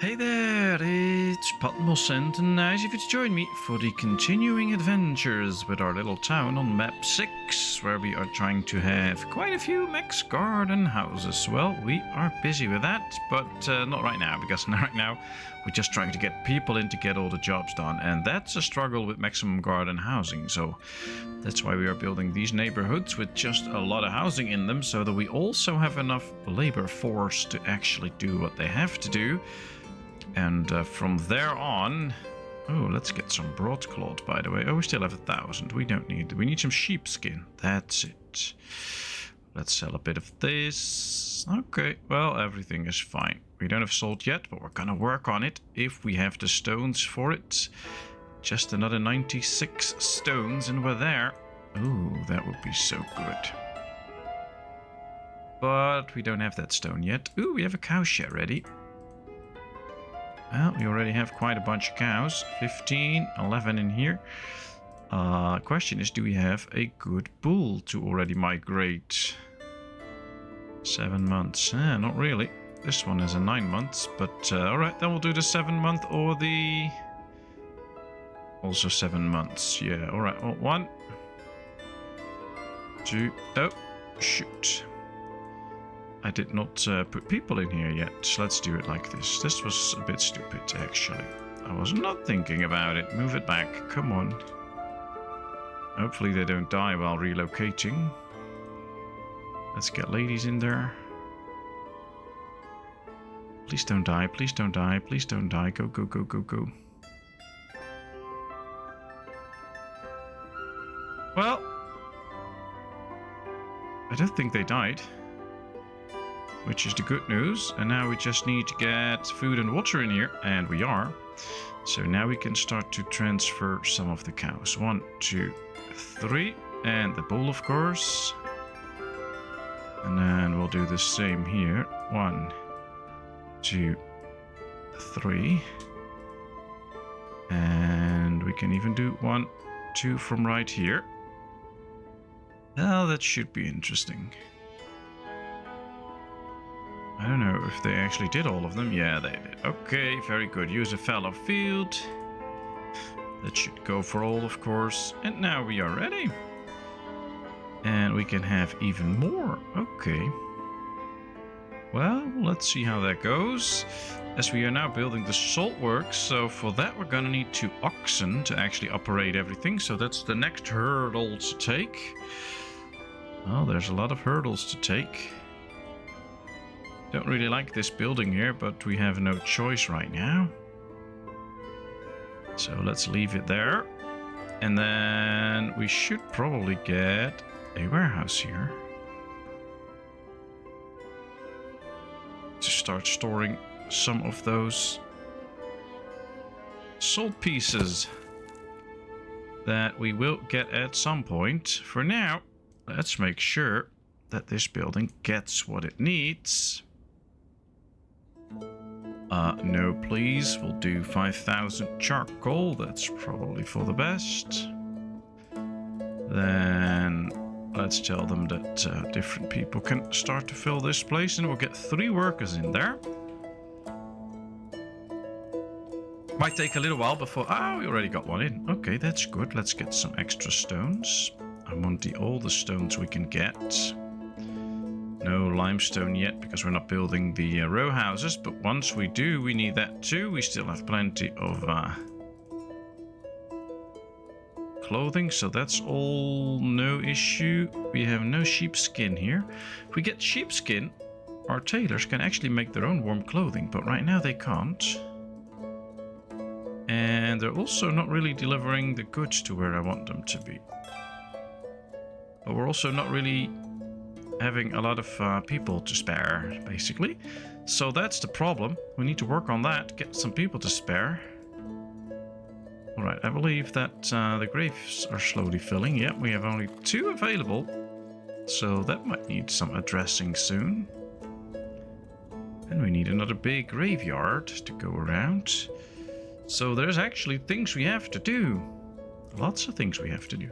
Hey there, it's Patmos, and nice of you to join me for the continuing adventures with our little town on map 6, where we are trying to have quite a few max garden houses. Well, we are busy with that, but not right now, because right now we're just trying to get people in to get all the jobs done, and that's a struggle with maximum garden housing. So that's why we are building these neighborhoods with just a lot of housing in them, so that we also have enough labor force to actually do what they have to do. And from there on... Oh, let's get some broadcloth, by the way. Oh, we still have 1,000. We need some sheepskin. That's it. Let's sell a bit of this. Okay, well, everything is fine. We don't have salt yet, but we're gonna work on it if we have the stones for it. Just another 96 stones and we're there. Oh, that would be so good. But we don't have that stone yet. Ooh, we have a cow shed ready. Well, we already have quite a bunch of cows. 15, 11 in here. Question is, do we have a good bull to already migrate? 7 months. Not really. This one is a 9 months, but alright, then we'll do the 7 month or the... Also 7 months. Yeah, alright. Well, 1, 2... Oh, shoot. I did not put people in here yet. So let's do it like this. This was a bit stupid, actually. I was not thinking about it. Move it back. Come on. Hopefully they don't die while relocating. Let's get ladies in there. Please don't die. Please don't die. Please don't die. Go, go, go, go, go. Well, I don't think they died, which is the good news. And now we just need to get food and water in here, and we are. So now we can start to transfer some of the cows. 1, 2, 3, and the bull, of course. And then we'll do the same here. 1, 2, 3. And we can even do 1, 2 from right here. Well, that should be interesting. I don't know if they actually did all of them. Yeah, they did. Okay, very good. Use a fallow field. That should go for all, of course. And now we are ready. And we can have even more. Okay. Well, let's see how that goes. As we are now building the Saltworks, so for that we're gonna need 2 oxen to actually operate everything. So that's the next hurdle to take. Well, there's a lot of hurdles to take. Don't really like this building here, but we have no choice right now. So let's leave it there. And then we should probably get a warehouse here to start storing some of those salt pieces that we will get at some point. For now, let's make sure that this building gets what it needs. No, please. We'll do 5,000 charcoal. That's probably for the best. Then let's tell them that different people can start to fill this place, and we'll get 3 workers in there. Might take a little while before... Ah, we already got one in. Okay, that's good. Let's get some extra stones. I want all the stones we can get. No limestone yet, because we're not building the row houses, but once we do, we need that too. We still have plenty of clothing, so that's all no issue. We have no sheepskin here. If we get sheepskin, our tailors can actually make their own warm clothing, but right now they can't. And they're also not really delivering the goods to where I want them to be. But we're also not really having a lot of people to spare, basically. So that's the problem. We need to work on that, get some people to spare. Alright, I believe that the graves are slowly filling. Yep, we have only 2 available. So that might need some addressing soon. And we need another big graveyard to go around. So there's actually things we have to do. Lots of things we have to do.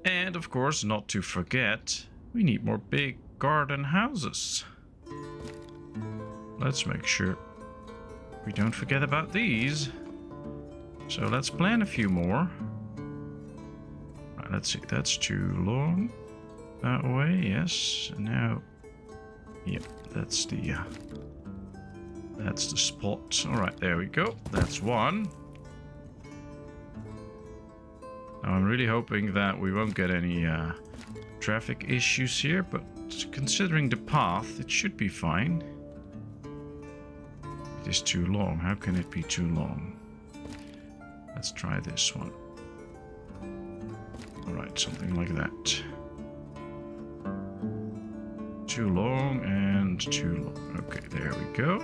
And of course, not to forget, we need more big garden houses. Let's make sure we don't forget about these. So let's plan a few more. Right, let's see, that's too long. That way, yes. And now, yep, that's the spot. All right, there we go. That's one. Now I'm really hoping that we won't get any traffic issues here, but considering the path, it should be fine. It is too long. How can it be too long? Let's try this one. Alright, something like that. Too long and too long. Okay, there we go.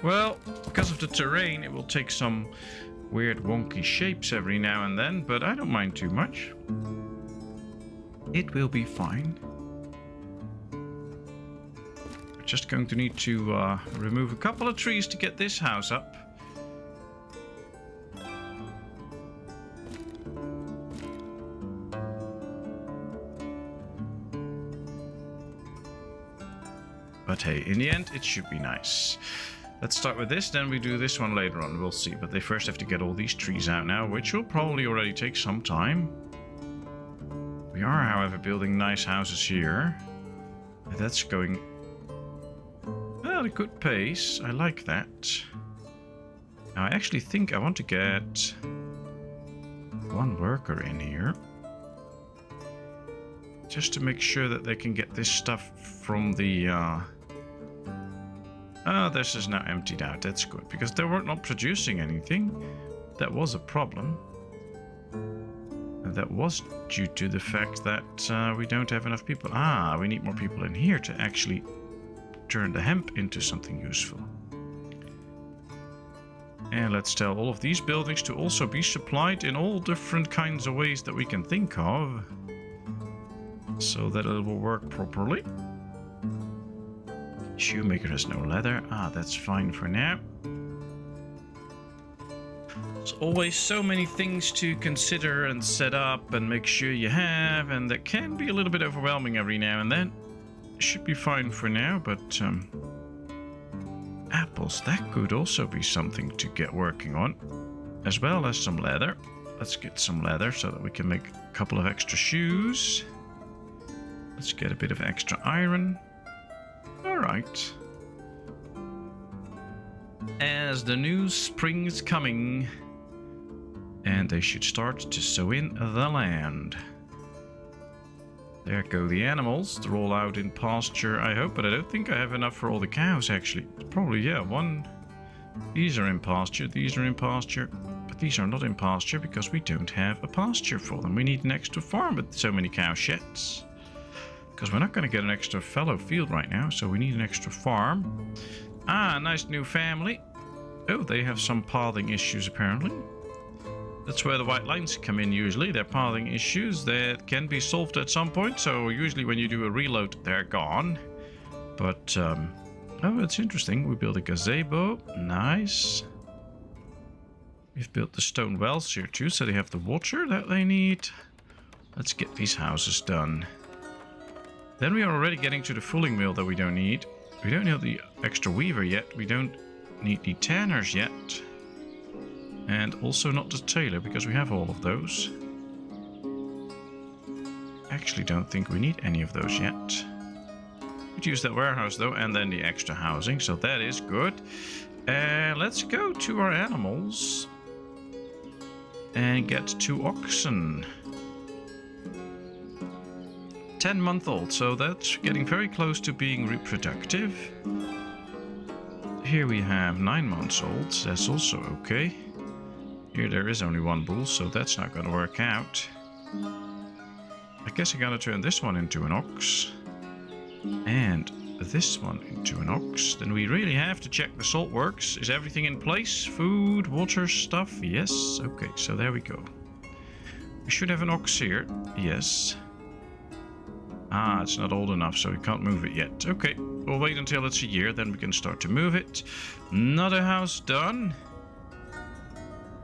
Well, because of the terrain, it will take some weird wonky shapes every now and then, but I don't mind too much. It will be fine. We're just going to need to remove a couple of trees to get this house up. But hey, in the end, it should be nice. Let's start with this, then we do this one later on, we'll see. But they first have to get all these trees out now, which will probably already take some time. We are, however, building nice houses here. That's going at a good pace. I like that. Now, I actually think I want to get one worker in here. Just to make sure that they can get this stuff from the... Oh, this is now emptied out. That's good, because they were not producing anything. That was a problem. And that was due to the fact that we don't have enough people. Ah, we need more people in here to actually turn the hemp into something useful. And let's tell all of these buildings to also be supplied in all different kinds of ways that we can think of, so that it will work properly. Shoemaker has no leather. Ah, that's fine for now. There's always so many things to consider and set up and make sure you have, and that can be a little bit overwhelming every now and then. Should be fine for now, but apples, that could also be something to get working on, as well as some leather. Let's get some leather so that we can make a couple of extra shoes. Let's get a bit of extra iron. Alright. As the new spring's coming, and they should start to sow in the land. There go the animals. They're all out in pasture, I hope, but I don't think I have enough for all the cows, actually. Probably, yeah, one. These are in pasture, these are in pasture, but these are not in pasture because we don't have a pasture for them. We need an extra farm with so many cow sheds. Because we're not going to get an extra fallow field right now, so we need an extra farm. Ah, nice new family. Oh, they have some pathing issues apparently. That's where the white lines come in usually. They're pathing issues that can be solved at some point, so usually when you do a reload, they're gone. But, oh, it's interesting. We built a gazebo. Nice. We've built the stone wells here too, so they have the water that they need. Let's get these houses done. Then we are already getting to the fulling mill that we don't need. We don't need the extra weaver yet. We don't need the tanners yet. And also not the tailor, because we have all of those. Actually don't think we need any of those yet. We'd use that warehouse though, and then the extra housing, so that is good. Let's go to our animals and get 2 oxen. 10-month-old, so that's getting very close to being reproductive. Here we have 9 months old, that's also okay. Here there is only 1 bull, so that's not going to work out. I guess I gotta turn this one into an ox. And this one into an ox. Then we really have to check the Saltworks. Is everything in place? Food, water, stuff? Yes. Okay, so there we go. We should have an ox here. Yes. Ah, it's not old enough, so we can't move it yet. Okay, we'll wait until it's a year, then we can start to move it. Another house done.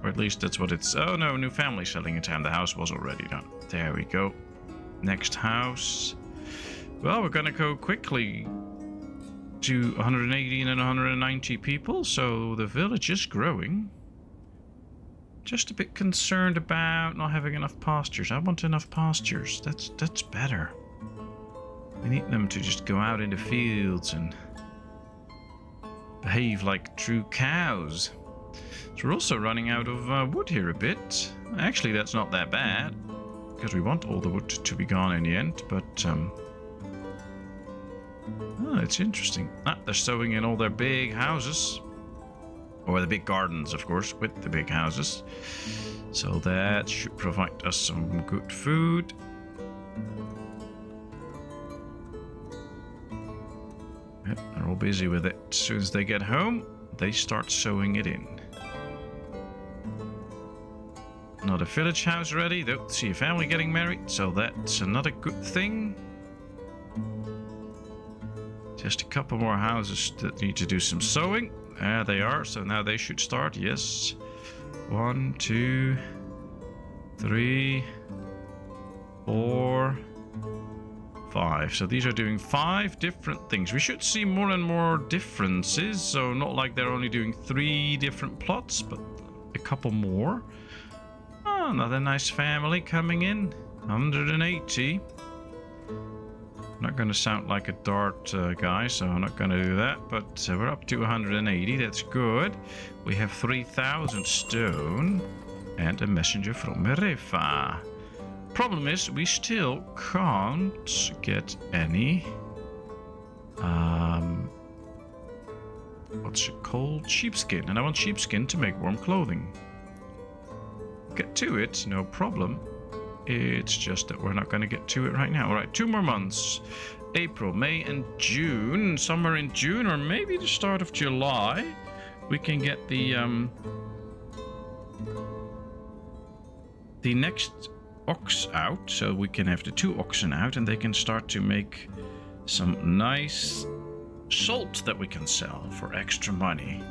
Or at least that's what it's... Oh no, new family selling in town. The house was already done. There we go. Next house. Well, we're gonna go quickly to 180 and then 190 people, so the village is growing. Just a bit concerned about not having enough pastures. I want enough pastures. That's better. We need them to just go out in the fields and behave like true cows. So we're also running out of wood here a bit. Actually, that's not that bad, because we want all the wood to be gone in the end, but oh, it's interesting. They're sowing in all their big houses. Or the big gardens, of course, with the big houses. So that should provide us some good food. Yep, they're all busy with it. As soon as they get home, they start sowing it in. Another village house ready. Don't see a family getting married, so that's another good thing. Just a couple more houses that need to do some sowing. There they are, so now they should start. Yes. 1, 2, 3, 4, 5. So these are doing 5 different things. We should see more and more differences. So not like they're only doing 3 different plots, but a couple more. Oh, another nice family coming in. 180. Not going to sound like a dart guy, so I'm not going to do that. But we're up to 180. That's good. We have 3,000 stone and a messenger from Merefa. Problem is, we still can't get any. What's it called? Sheepskin. And I want sheepskin to make warm clothing. Get to it, no problem. It's just that we're not going to get to it right now. All right, 2 more months. April, May, and June. Somewhere in June, or maybe the start of July, we can get the next ox out. So we can have the 2 oxen out, and they can start to make some nice salt that we can sell for extra money.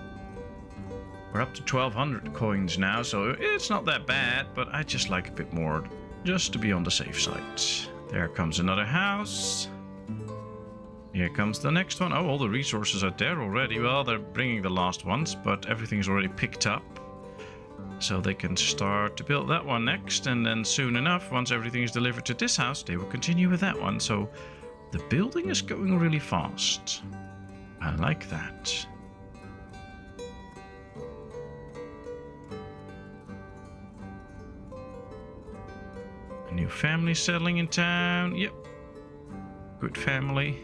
We're up to 1,200 coins now, so it's not that bad, but I just like a bit more, just to be on the safe side. There comes another house. Here comes the next one. Oh, all the resources are there already. Well, they're bringing the last ones, but everything's already picked up. So they can start to build that one next, and then soon enough, once everything is delivered to this house, they will continue with that one. So the building is going really fast. I like that. A new family settling in town. Yep. Good family.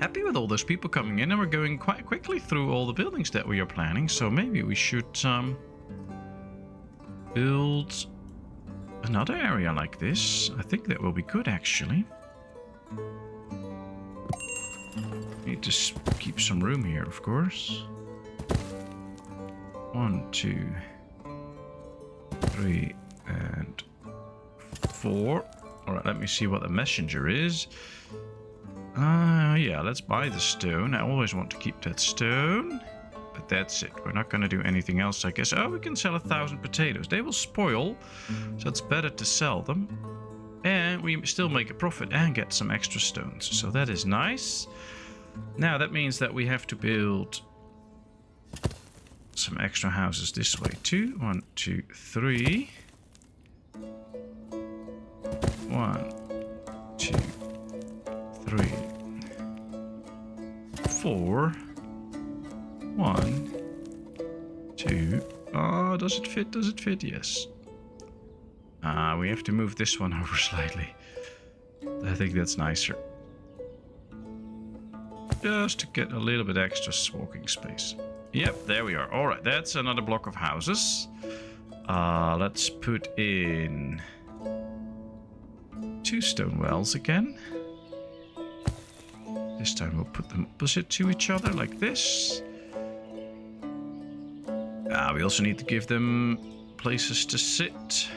Happy with all those people coming in, and we're going quite quickly through all the buildings that we are planning. So maybe we should build another area like this. I think that will be good, actually. Need to keep some room here, of course. 1, 2, 3, and 4. All right, let me see what the messenger is. Yeah, let's buy the stone. I always want to keep that stone. But that's it. We're not going to do anything else, I guess. Oh, we can sell 1,000 potatoes. They will spoil, so it's better to sell them. And we still make a profit and get some extra stones. So that is nice. Now, that means that we have to build some extra houses this way too. 1, 2, 3. 1, 2, 3, 4. 1, 2. Oh, does it fit? Does it fit? Yes. We have to move this one over slightly. I think that's nicer. Just to get a little bit extra walking space. Yep, there we are. All right, that's another block of houses. Let's put in 2 stone wells again. This time we'll put them opposite to each other like this. We also need to give them places to sit.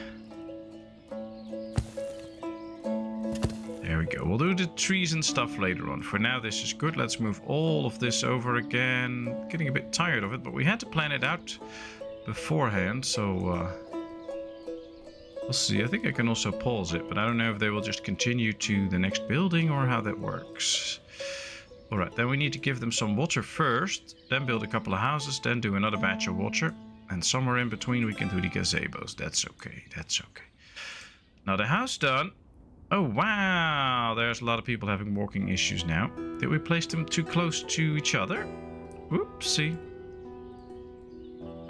There we go. We'll do the trees and stuff later on. For now, this is good. Let's move all of this over again. Getting a bit tired of it, but we had to plan it out beforehand, so We'll see. I think I can also pause it, but I don't know if they will just continue to the next building or how that works. Alright, then we need to give them some water first, then build a couple of houses, then do another batch of water, and somewhere in between we can do the gazebos. That's okay, that's okay. Now the house done. Oh wow, there's a lot of people having walking issues now. Did we place them too close to each other? Whoopsie.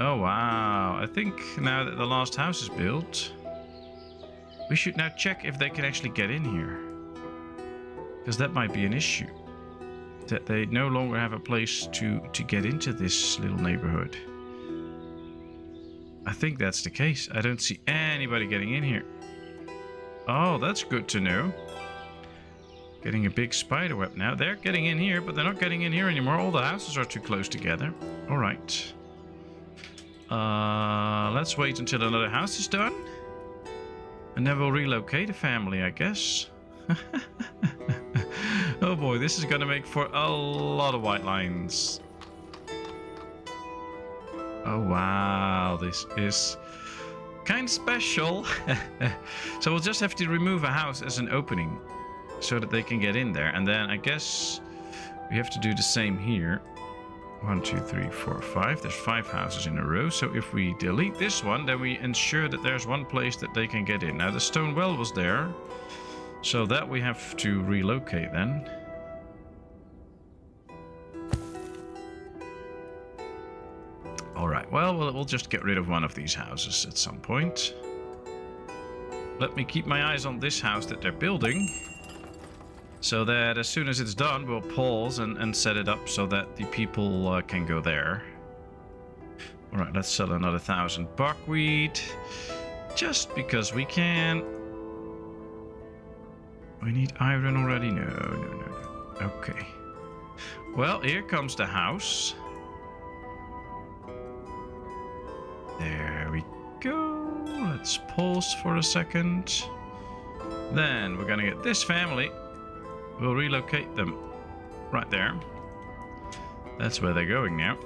Oh wow, I think now that the last house is built, we should now check if they can actually get in here. Because that might be an issue. That they no longer have a place to get into this little neighborhood. I think that's the case. I don't see anybody getting in here. Oh, that's good to know. Getting a big spider web now. They're getting in here, but they're not getting in here anymore. All the houses are too close together. All right. Let's wait until another house is done. And then we'll relocate a family, I guess. Oh boy, this is going to make for a lot of white lines. Oh wow, this is kind of special. So we'll just have to remove a house as an opening so that they can get in there. And then I guess we have to do the same here. 1, 2, 3, 4, 5. There's 5 houses in a row. So if we delete this one, then we ensure that there's one place that they can get in. Now the stone well was there, so that we have to relocate then. Alright, well, we'll just get rid of one of these houses at some point. Let me keep my eyes on this house that they're building, so that as soon as it's done, we'll pause and set it up so that the people can go there. Alright, let's sell another 1,000 buckwheat, just because we can. We need iron already? No. Okay. Well, here comes the house. There we go. Let's pause for a second. Then we're gonna get this family. We'll relocate them right there. That's where they're going now.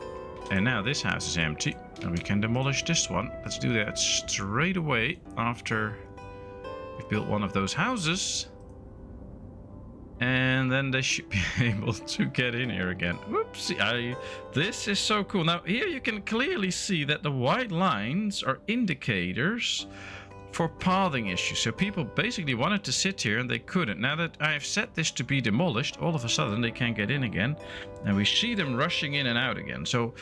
And now this house is empty, and we can demolish this one. Let's do that straight away after we've built one of those houses. And then they should be able to get in here again. Whoopsie, this is so cool. Now here you can clearly see that the white lines are indicators for pathing issues. So people basically wanted to sit here and they couldn't. Now that I've set this to be demolished, all of a sudden they can't get in again. And we see them rushing in and out again. So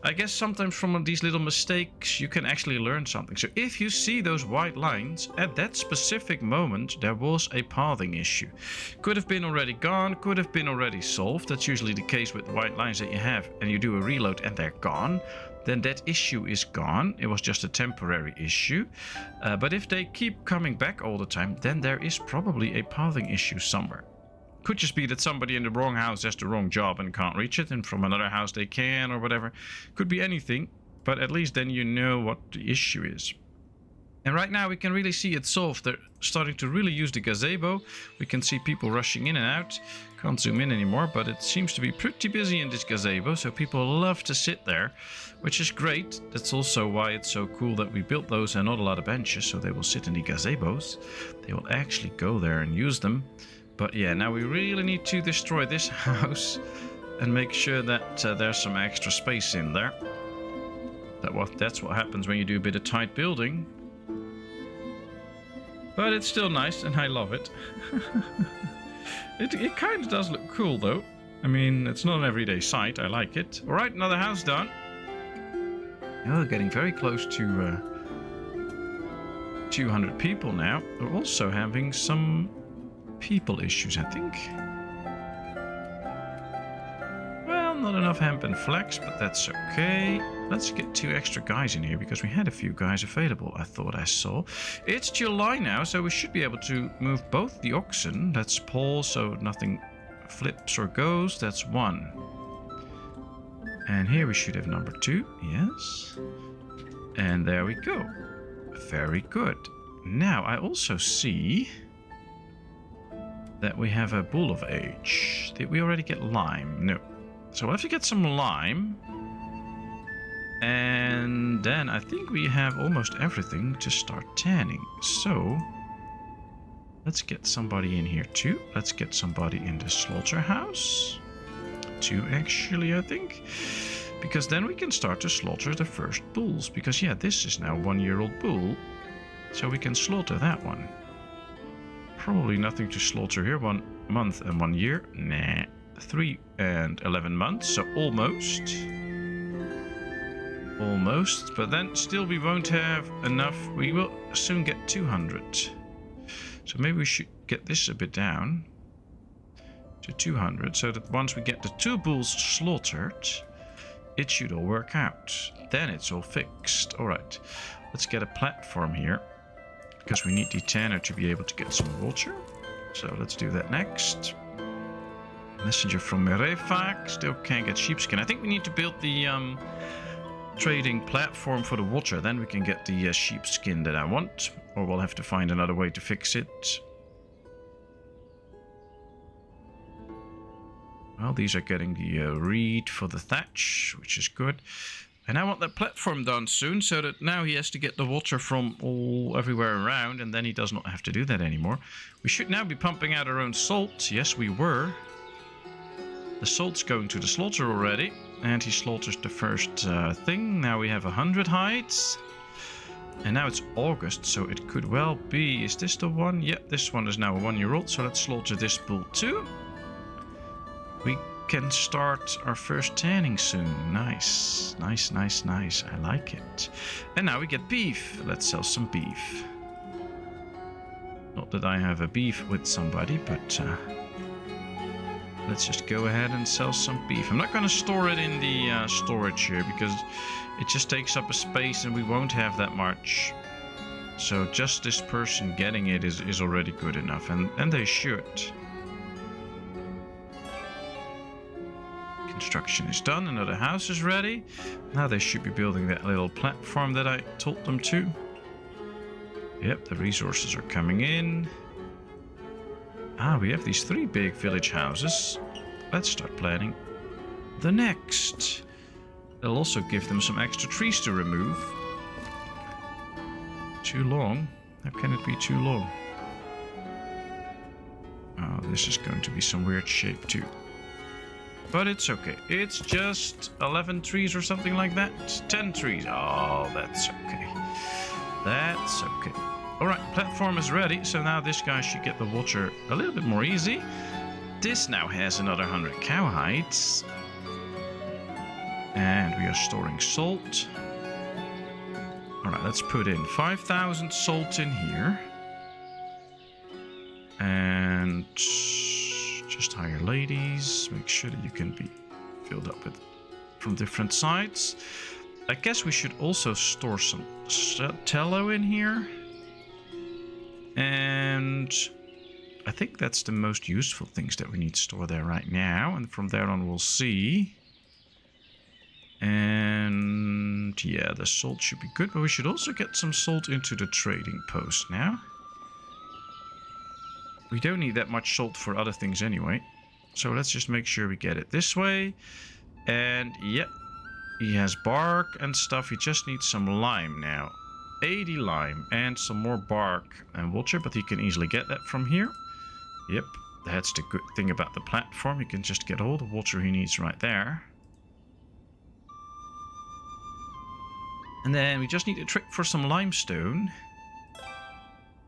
I guess sometimes from these little mistakes you can actually learn something. So if you see those white lines, at that specific moment there was a pathing issue. Could have been already gone, could have been already solved. That's usually the case with white lines that you have and you do a reload and they're gone. Then that issue is gone. It was just a temporary issue. But if they keep coming back all the time, then there is probably a pathing issue somewhere. Could just be that somebody in the wrong house has the wrong job and can't reach it, and from another house they can, or whatever. Could be anything, but at least then you know what the issue is. And right now we can really see it solved. They're starting to really use the gazebo. We can see people rushing in and out. Can't zoom in anymore, but it seems to be pretty busy in this gazebo, so people love to sit there, which is great. That's also why it's so cool that we built those and not a lot of benches, so they will sit in the gazebos. They will actually go there and use them. But yeah, now we really need to destroy this house and make sure that there's some extra space in there. That's what happens when you do a bit of tight building. But it's still nice and I love it. It kind of does look cool though. I mean, it's not an everyday sight. I like it. Alright, another house done. Oh, getting very close to 200 people now. We're also having some people issues, I think. Well, not enough hemp and flax, but that's okay. Let's get 2 extra guys in here because we had a few guys available, I thought I saw. It's July now, so we should be able to move both the oxen. Let's pause so nothing flips or goes. That's 1. And here we should have number 2. Yes. And there we go. Very good. Now I also see that we have a bull of age. Did we already get lime? No. So we'll have to get some lime. And then I think we have almost everything to start tanning. So let's get somebody in here too. Let's get somebody in the slaughterhouse. 2 actually, I think. Because then we can start to slaughter the first bulls. Because yeah, this is now a 1-year-old bull. So we can slaughter that one. Probably nothing to slaughter here. 1 month and 1 year. Nah. 3 and 11 months. So almost. Almost. But then still we won't have enough. We will soon get 200. So maybe we should get this a bit down. To 200. So that once we get the 2 bulls slaughtered, it should all work out. Then it's all fixed. Alright. Let's get a platform here. Because we need the tanner to be able to get some water. So let's do that next. Messenger from Merefak. Still can't get sheepskin. I think we need to build the trading platform for the water. Then we can get the sheepskin that I want. Or we'll have to find another way to fix it. Well, these are getting the reed for the thatch, which is good. And I want that platform done soon, so that now he has to get the water from everywhere around, and then he does not have to do that anymore. We should now be pumping out our own salt. Yes, we were. The salt's going to the slaughter already, and he slaughters the first thing. Now we have 100 hides. And now it's August, so it could well be... Is this the one? Yep, this one is now a 1-year-old, so let's slaughter this bull too. We can start our first tanning soon. Nice. Nice, nice, nice. I like it. And now we get beef. Let's sell some beef. Not that I have a beef with somebody, but let's just go ahead and sell some beef. I'm not going to store it in the storage here because it just takes up a space and we won't have that much. So just this person getting it is already good enough, and they should. Construction is done, another house is ready. Now they should be building that little platform that I told them to. Yep, the resources are coming in. Ah, we have these 3 big village houses. Let's start planning the next. It'll also give them some extra trees to remove. Too long? How can it be too long? Oh, this is going to be some weird shape too. But it's okay. It's just 11 trees or something like that. 10 trees. Oh, that's okay. That's okay. Alright, platform is ready. So now this guy should get the water a little bit more easy. This now has another 100 cow hides. And we are storing salt. Alright, let's put in 5,000 salt in here. And... just hire ladies, make sure that you can be filled up with from different sides. I guess we should also store some tallow in here. And I think that's the most useful things that we need to store there right now. And from there on we'll see. And yeah, the salt should be good. But we should also get some salt into the trading post now. We don't need that much salt for other things anyway. So let's just make sure we get it this way. And yep, he has bark and stuff. He just needs some lime now. 80 lime and some more bark and water, but he can easily get that from here. Yep, that's the good thing about the platform. He can just get all the water he needs right there. And then we just need a trick for some limestone.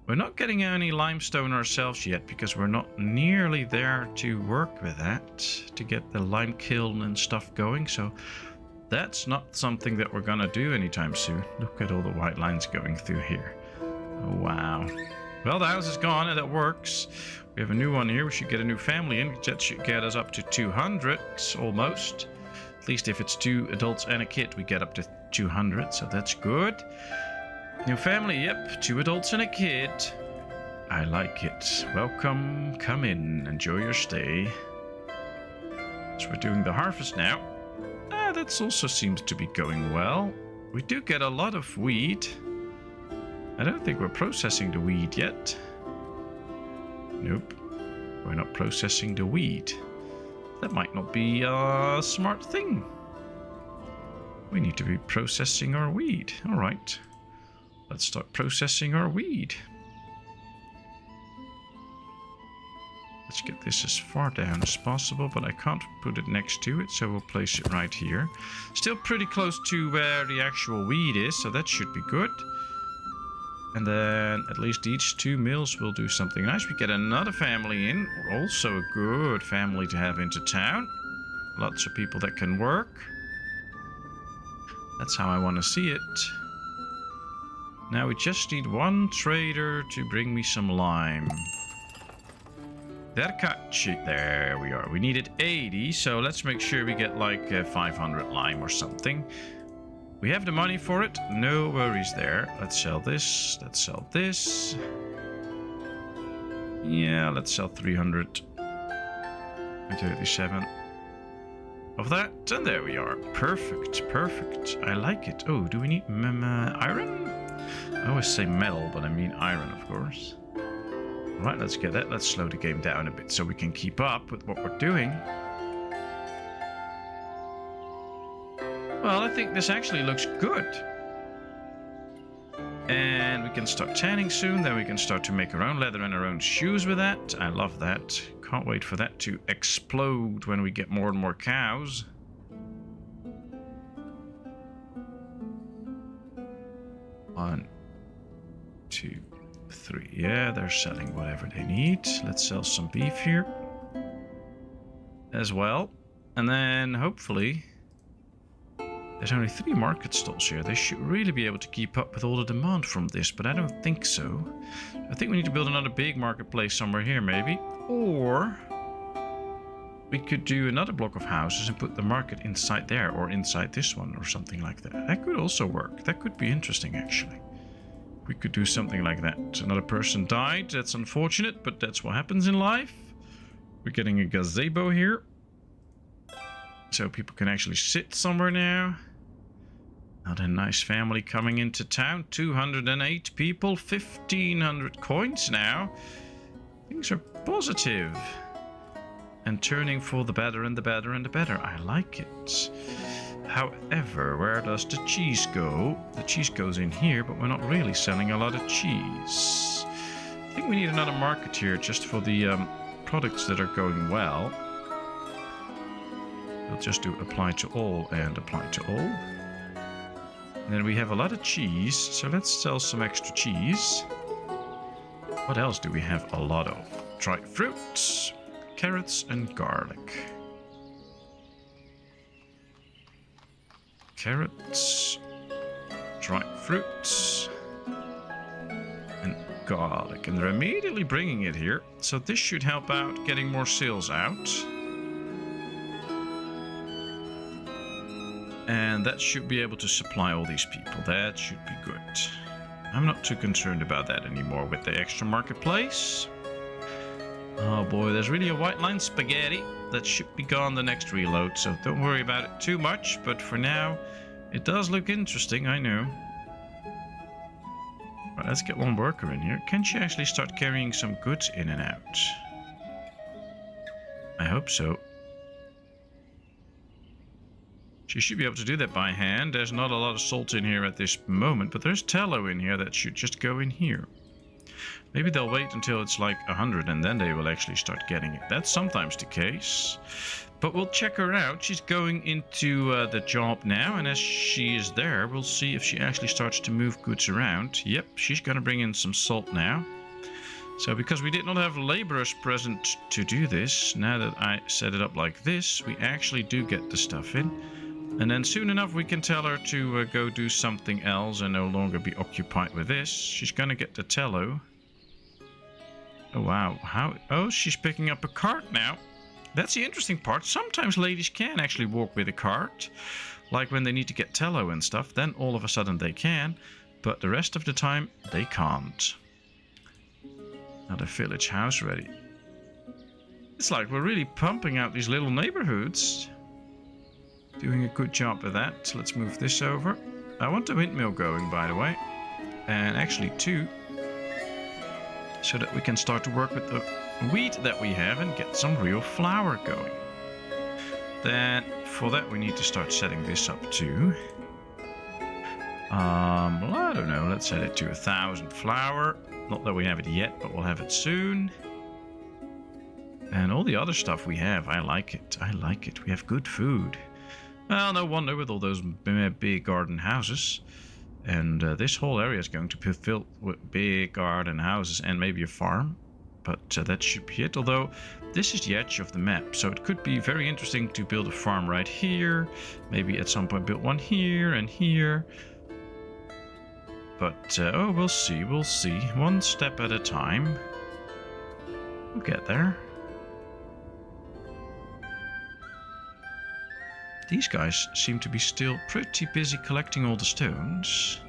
We're not getting any limestone ourselves yet because we're not nearly there to work with that to get the lime kiln and stuff going. So that's not something that we're gonna do anytime soon. Look at all the white lines going through here. Oh, wow. Well, the house is gone and it works. We have a new one here. We should get a new family in. That should get us up to 200 almost. At least if it's 2 adults and a kid, we get up to 200. So that's good. New family, yep, 2 adults and a kid. I like it. Welcome, come in, enjoy your stay. So we're doing the harvest now. That also seems to be going well. We do get a lot of wheat. I don't think we're processing the wheat yet. Nope, we're not processing the wheat. That might not be a smart thing. We need to be processing our weed. All right. Let's start processing our weed. Let's get this as far down as possible, but I can't put it next to it, so we'll place it right here. Still pretty close to where the actual weed is, so that should be good. And then at least each 2 mills will do something nice. We get another family in, also a good family to have into town. Lots of people that can work. That's how I want to see it. Now we just need 1 trader to bring me some lime. There we are. We needed 80, so let's make sure we get like 500 lime or something. We have the money for it, no worries there. Let's sell this, let's sell this. Yeah, let's sell 337 of that, and there we are. Perfect, perfect. I like it. Oh, do we need iron? I always say metal, but I mean iron, of course. Right, let's get that. Let's slow the game down a bit so we can keep up with what we're doing. Well, I think this actually looks good. And we can start tanning soon. Then we can start to make our own leather and our own shoes with that. I love that. Can't wait for that to explode when we get more and more cows. One, 2, 3. Yeah, they're selling whatever they need. Let's sell some beef here as well. And then hopefully there's only 3 market stalls here. They should really be able to keep up with all the demand from this, but I don't think so. I think we need to build another big marketplace somewhere here maybe. Or we could do another block of houses and put the market inside there or inside this one or something like that. That could also work. That could be interesting actually. We could do something like that. Another person died. That's unfortunate, but that's what happens in life. We're getting a gazebo here. So people can actually sit somewhere now. Another nice family coming into town. 208 people. 1,500 coins now. Things are positive. And turning for the better and the better and the better. I like it. However, where does the cheese go? The cheese goes in here, but we're not really selling a lot of cheese. I think we need another market here just for the products that are going well. We'll just do apply to all and apply to all. And then we have a lot of cheese, so let's sell some extra cheese. What else do we have a lot of? Dried fruits, carrots and garlic. Carrots, dried fruits, and garlic. And they're immediately bringing it here. So this should help out getting more sales out. And that should be able to supply all these people. That should be good. I'm not too concerned about that anymore with the extra marketplace. Oh boy, there's really a white line spaghetti that should be gone the next reload, so don't worry about it too much, but for now it does look interesting, I know. Right, let's get one worker in here. Can she actually start carrying some goods in and out? I hope so. She should be able to do that by hand. There's not a lot of salt in here at this moment, but there's tallow in here that should just go in here. Maybe they'll wait until it's like 100 and then they will actually start getting it. That's sometimes the case. But we'll check her out. She's going into the job now, and as she is there, we'll see if she actually starts to move goods around. Yep, she's going to bring in some salt now. So because we did not have laborers present to do this, now that I set it up like this, we actually do get the stuff in. And then soon enough we can tell her to go do something else and no longer be occupied with this. She's going to get the tallow. Oh wow, how? Oh, she's picking up a cart now. That's the interesting part. Sometimes ladies can actually walk with a cart. Like when they need to get tallow and stuff, then all of a sudden they can. But the rest of the time, they can't. Another village house ready. It's like we're really pumping out these little neighborhoods. Doing a good job with that. So let's move this over. I want the windmill going, by the way. And actually 2. So that we can start to work with the wheat that we have and get some real flour going. Then for that we need to start setting this up too. Well, I don't know. Let's set it to 1,000 flour. Not that we have it yet, but we'll have it soon. And all the other stuff we have, I like it. I like it. We have good food. Well, no wonder with all those big garden houses. And this whole area is going to be filled with big garden houses and maybe a farm. But that should be it. Although this is the edge of the map, so it could be very interesting to build a farm right here. Maybe at some point build one here and here. But, oh, we'll see, we'll see. One step at a time. We'll get there. These guys seem to be still pretty busy collecting all the stones.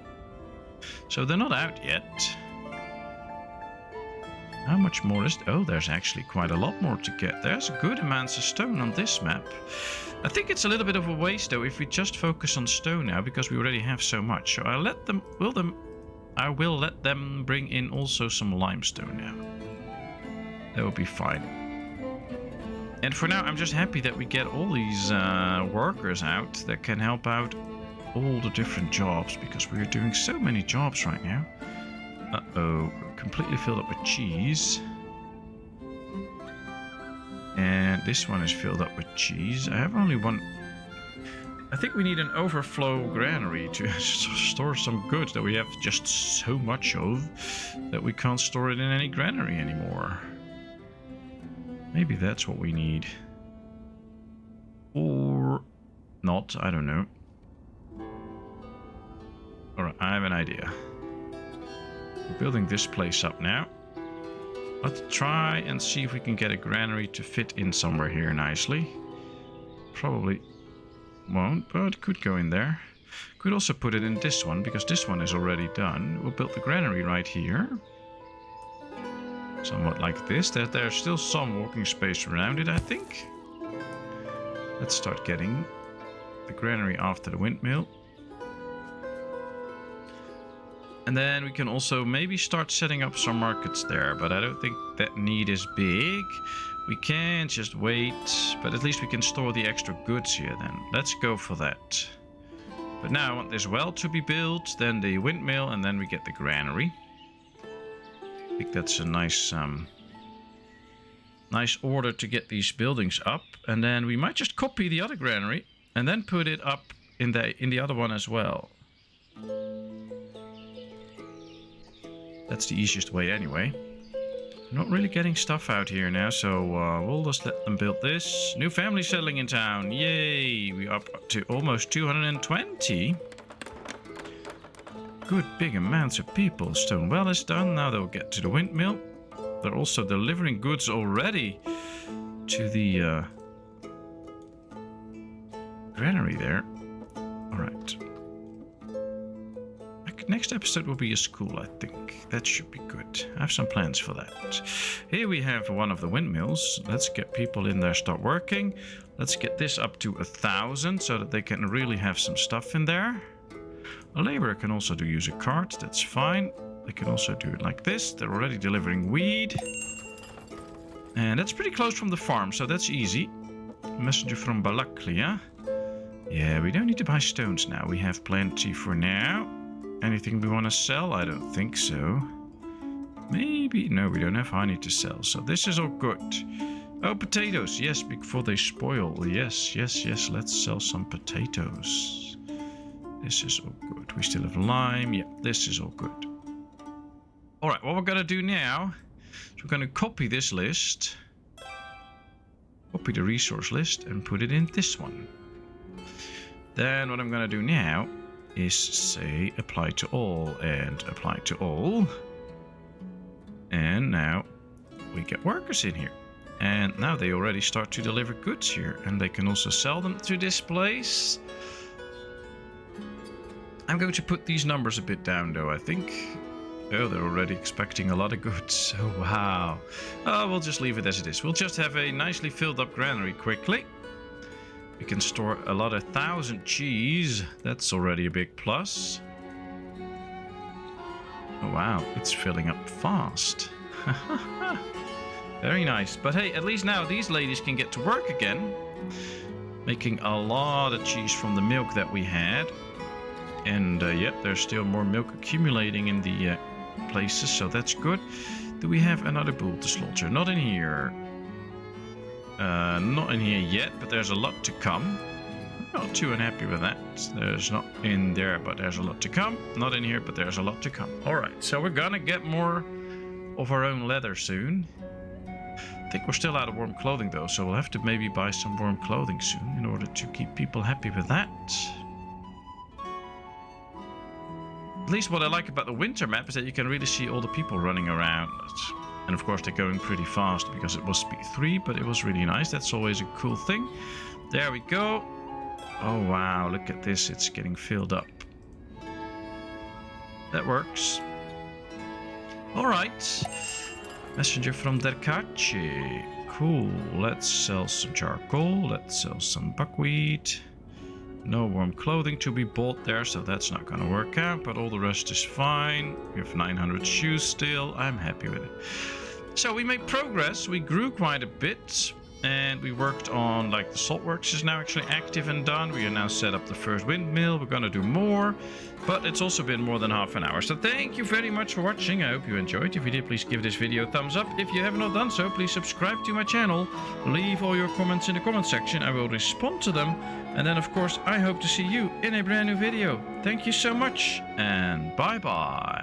So they're not out yet. How much more is... Oh, there's actually quite a lot more to get. There's a good amount of stone on this map. I think it's a little bit of a waste, though, if we just focus on stone now, because we already have so much. So I will let them bring in also some limestone now. That will be fine. And for now, I'm just happy that we get all these workers out that can help out all the different jobs, because we are doing so many jobs right now. Uh-oh, completely filled up with cheese. And this one is filled up with cheese. I have only one... I think we need an overflow granary to store some goods that we have just so much of that we can't store it in any granary anymore. Maybe that's what we need. Or not, I don't know. Alright, I have an idea. We're building this place up now. Let's try and see if we can get a granary to fit in somewhere here nicely. Probably won't, but could go in there. Could also put it in this one, because this one is already done. We'll build the granary right here. Somewhat like this. There's still some walking space around it, I think. Let's start getting the granary after the windmill. And then we can also maybe start setting up some markets there, but I don't think that need is big. We can just wait, but at least we can store the extra goods here then. Let's go for that. But now I want this well to be built, then the windmill, and then we get the granary. I think that's a nice nice order to get these buildings up. And then we might just copy the other granary and then put it up in the other one as well. That's the easiest way anyway. We're not really getting stuff out here now, so we'll just let them build this. New family settling in town. Yay! We're up to almost 220. Good big amounts of people. Stone well is done. Now they'll get to the windmill. They're also delivering goods already to the granary there. Alright. Next episode will be a school, I think. That should be good. I have some plans for that. Here we have one of the windmills. Let's get people in there, start working. Let's get this up to 1,000 so that they can really have some stuff in there. A laborer can also use a cart. That's fine. They can also do it like this. They're already delivering weed. And that's pretty close from the farm, so that's easy. Messenger from Balaklia. Yeah, we don't need to buy stones now. We have plenty for now. Anything we want to sell? I don't think so. Maybe. No, we don't have honey to sell. So this is all good. Oh, potatoes. Yes, before they spoil. Yes, yes, yes. Let's sell some potatoes. This is all good. We still have lime. Yeah, this is all good. All right, what we're going to do now is we're going to copy this list. Copy the resource list and put it in this one. Then what I'm going to do now is say apply to all and apply to all. And now we get workers in here. And now they already start to deliver goods here. And they can also sell them to this place. I'm going to put these numbers a bit down though, I think. Oh, they're already expecting a lot of goods. Oh, wow. Oh, we'll just leave it as it is. We'll just have a nicely filled up granary quickly. We can store a lot of 1,000 cheese. That's already a big plus. Oh, wow. It's filling up fast. Very nice. But hey, at least now these ladies can get to work again. making a lot of cheese from the milk that we had. And yep, there's still more milk accumulating in the places, so that's good. Do we have another bull to slaughter? Not in here. Not in here yet, but there's a lot to come. Not too unhappy with that. There's not in there, but there's a lot to come. Not in here, but there's a lot to come. Alright, so we're gonna get more of our own leather soon. I think we're still out of warm clothing though, so we'll have to maybe buy some warm clothing soon in order to keep people happy with that. At least what I like about the winter map is that you can really see all the people running around. And of course they're going pretty fast because it was speed 3, but it was really nice. That's always a cool thing. There we go. Oh wow, look at this. It's getting filled up. That works. Alright. Messenger from Derkachi. Cool. Let's sell some charcoal. Let's sell some buckwheat. No warm clothing to be bought there, so that's not going to work out, but all the rest is fine. We have 900 shoes still. I'm happy with it. So we made progress. We grew quite a bit, and we worked on, like, the Saltworks is now actually active and done. We are now set up the first windmill. We're going to do more, but it's also been more than half an hour. So thank you very much for watching. I hope you enjoyed. If you did, please give this video a thumbs up. If you have not done so, please subscribe to my channel. Leave all your comments in the comment section. I will respond to them. And then, of course, I hope to see you in a brand new video. Thank you so much, and bye-bye.